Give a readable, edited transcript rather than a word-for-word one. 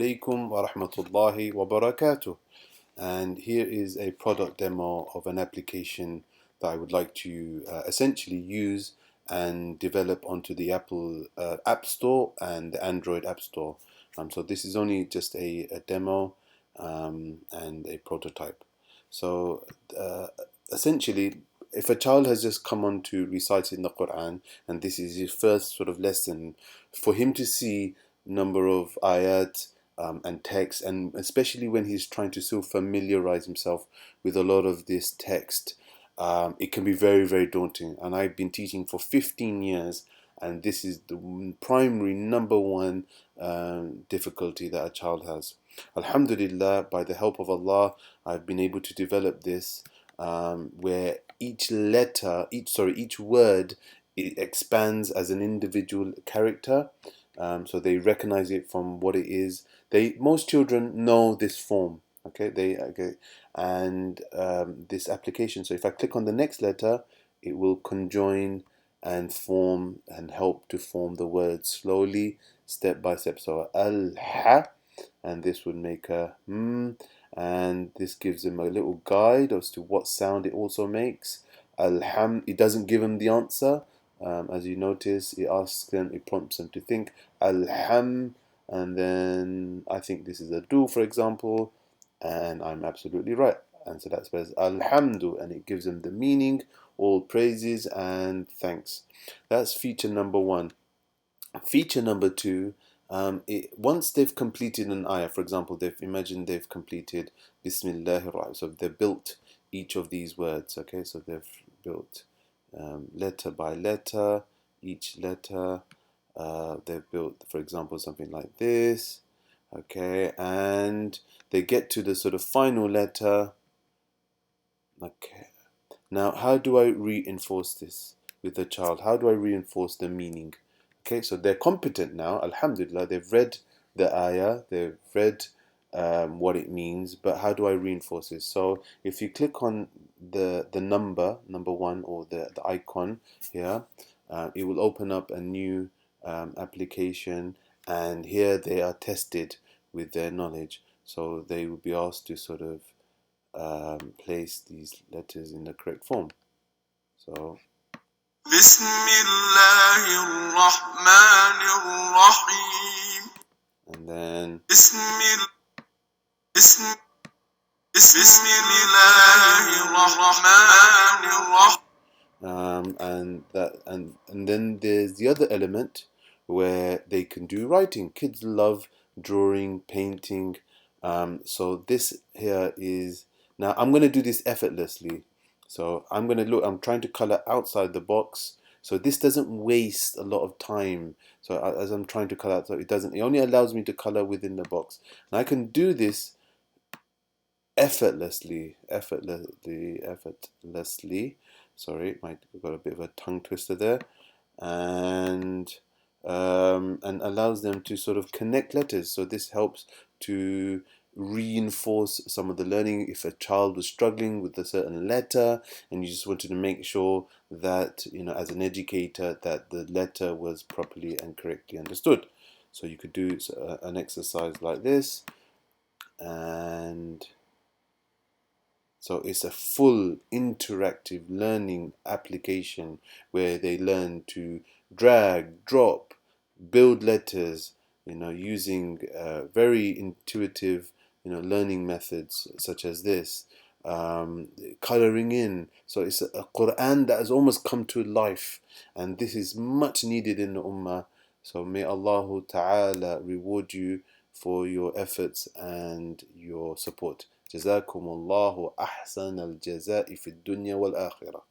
Alaikum wa rahmatullahi wa barakatuh. And here is a product demo of an application that I would like to essentially use and develop onto the Apple App Store and the Android App Store. So this is only just a demo and a prototype. So essentially, if a child has just come on to reciting the Quran and this is his first sort of lesson, for him to see number of ayat and text, and especially when he's trying to still familiarize himself with a lot of this text, it can be very, very daunting. And I've been teaching for 15 years, and this is the primary number one difficulty that a child has. Alhamdulillah, by the help of Allah, I've been able to develop this where each letter, each word, it expands as an individual character. So they recognize it from what it is. Most children know this form, okay, and this application. So if I click on the next letter, it will conjoin and form and help to form the word slowly, step by step. So al-ha, and this would make a and this gives them a little guide as to what sound it also makes. Alham, it doesn't give them the answer. As you notice, it prompts them to think. Alham, and then I think this is a do, for example, and I'm absolutely right. And so that's where it's Alhamdu, and it gives them the meaning, all praises and thanks. That's feature number one. Feature number two, once they've completed an ayah, for example, they've completed Bismillahir Rahim, so they've built each of these words, okay, so they've built letter by letter, each letter, they've built, for example, something like this, okay, and they get to the sort of final letter, okay. Now, how do I reinforce this with the child? How do I reinforce the meaning? Okay, so they're competent now, alhamdulillah, they've read the ayah, they've read what it means, but how do I reinforce this? So if you click on the number one, or the icon here, it will open up a new application, and here they are tested with their knowledge. So they will be asked to sort of place these letters in the correct form. So Bismillahirrahmanirrahim. And then and then there's the other element where they can do writing. Kids love drawing, painting. So this here is, now I'm going to do this effortlessly. So I'm trying to color outside the box. So this doesn't waste a lot of time. So as I'm trying to color out, so it only allows me to color within the box. And I can do this effortlessly. Sorry, I got a bit of a tongue twister there. And allows them to sort of connect letters. So this helps to reinforce some of the learning. If a child was struggling with a certain letter and you just wanted to make sure that, as an educator, that the letter was properly and correctly understood. So you could do an exercise like this, and so it's a full interactive learning application where they learn to drag, drop, build letters, using very intuitive, learning methods such as this, coloring in. So it's a Quran that has almost come to life, and this is much needed in the Ummah. So may Allah Ta'ala reward you for your efforts and your support. جزاكم الله أحسن الجزاء في الدنيا والآخرة.